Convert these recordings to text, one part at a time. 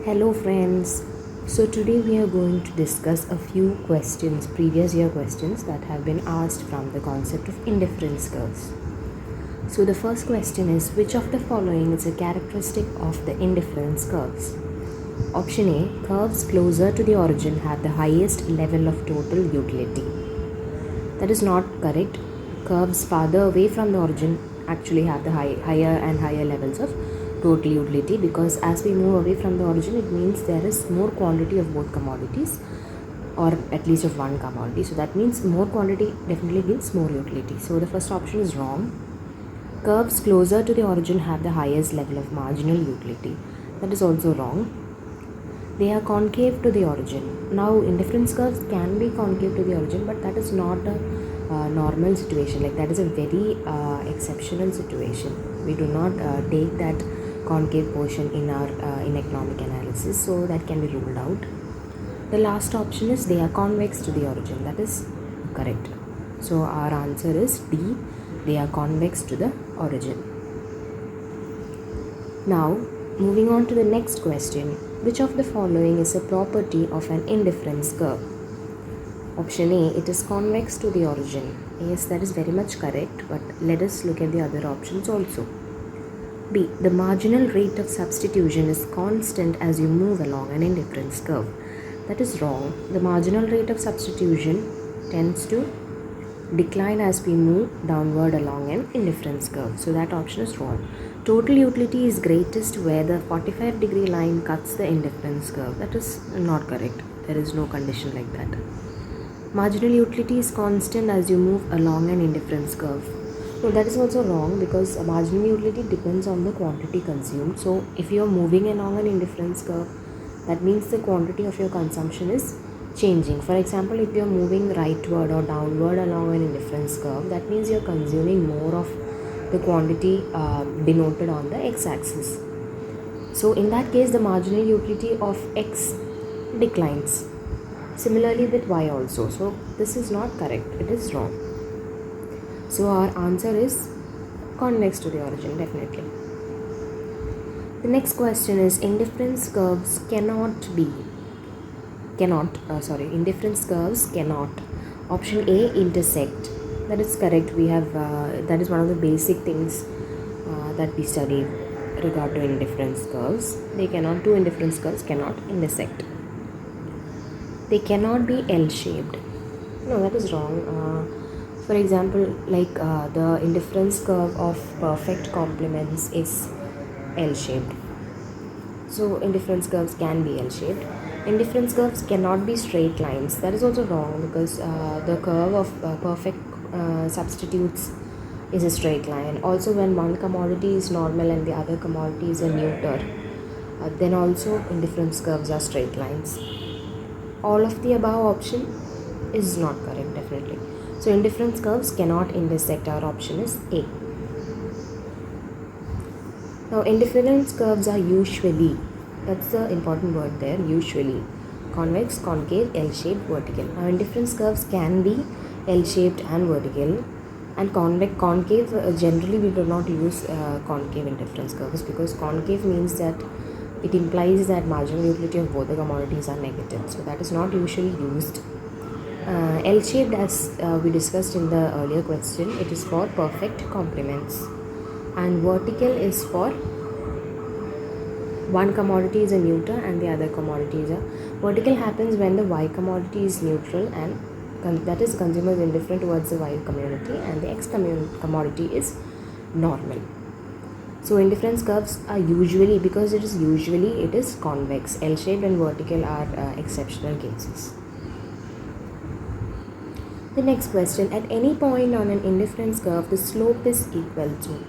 Hello friends. So today we are going to discuss a few questions, previous year questions that have been asked from the concept of indifference curves. So the first question is, which of the following is a characteristic of the indifference curves? Option A, curves closer to the origin have the highest level of total utility. That is not correct. Curves farther away from the origin actually have the higher and higher levels of total utility, because as we move away from the origin, it means there is more quantity of both commodities, or at least of one commodity. So that means more quantity definitely gives more utility. So the first option is wrong. Curves closer to the origin have the highest level of marginal utility. That is also wrong. They are concave to the origin. Now indifference curves can be concave to the origin, but that is not a normal situation. Like, that is a very exceptional situation. We do not take that concave portion in our in economic analysis, so that can be ruled out. The last option is they are convex to the origin. That is correct. So our answer is D. They are convex to the origin. Now moving on to the next question. Which of the following is a property of an indifference curve? Option A, it is convex to the origin. Yes, that is very much correct, but let us look at the other options also. B, the marginal rate of substitution is constant as you move along an indifference curve. That is wrong. The marginal rate of substitution tends to decline as we move downward along an indifference curve. So that option is wrong. Total utility is greatest where the 45-degree line cuts the indifference curve. That is not correct. There is no condition like that. Marginal utility is constant as you move along an indifference curve. No, that is also wrong, because marginal utility depends on the quantity consumed. So if you are moving along an indifference curve, that means the quantity of your consumption is changing. For example, if you are moving rightward or downward along an indifference curve, that means you are consuming more of the quantity denoted on the x-axis. So in that case, the marginal utility of x declines. Similarly with y also. So this is not correct. It is wrong. So our answer is convex to the origin, definitely. The next question is, indifference curves indifference curves cannot. Option A, intersect. That is correct. We have that is one of the basic things that we study regard to indifference curves. They cannot do indifference curves, cannot intersect. They cannot be L-shaped. No, that is wrong. For example, like the indifference curve of perfect complements is L-shaped. So indifference curves can be L-shaped. Indifference curves cannot be straight lines. That is also wrong, because the curve of perfect substitutes is a straight line. Also, when one commodity is normal and the other commodity is a neuter, then also indifference curves are straight lines. All of the above option is not correct, definitely. So indifference curves cannot intersect. Our option is A. Now indifference curves are usually, that's the important word there, usually convex, concave, L-shaped, vertical. Now indifference curves can be L-shaped and vertical, and concave generally we do not use concave indifference curves, because concave means that it implies that marginal utility of both the commodities are negative. So that is not usually used. L-shaped, as we discussed in the earlier question, it is for perfect complements, and vertical is for one commodity is a neuter and the other commodity is a vertical. Happens when the Y commodity is neutral, and that is consumer is indifferent towards the Y community, and the X commodity is normal. So indifference curves are usually, because it is convex. L-shaped and vertical are exceptional cases. The next question, at any point on an indifference curve, the slope is equal to.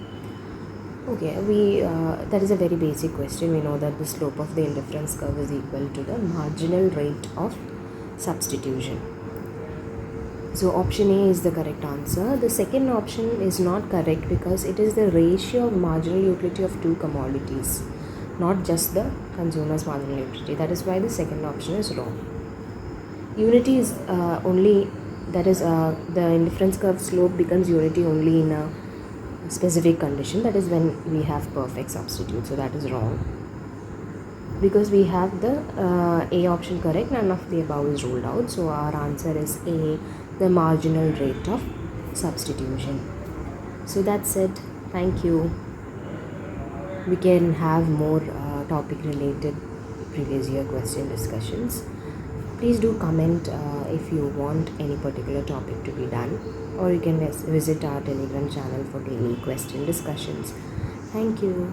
Okay, that is a very basic question. We know that the slope of the indifference curve is equal to the marginal rate of substitution. So option A is the correct answer. The second option is not correct, because it is the ratio of marginal utility of two commodities, not just the consumer's marginal utility. That is why the second option is wrong. Unity is only, that is the indifference curve slope becomes unity only in a specific condition, that is when we have perfect substitute. So that is wrong. because we have the A option correct, none of the above is ruled out. So our answer is A, the marginal rate of substitution. So that's it. Thank you. We can have more topic related previous year question discussions. Please do comment if you want any particular topic to be done, or you can visit our Telegram channel for daily question discussions. Thank you.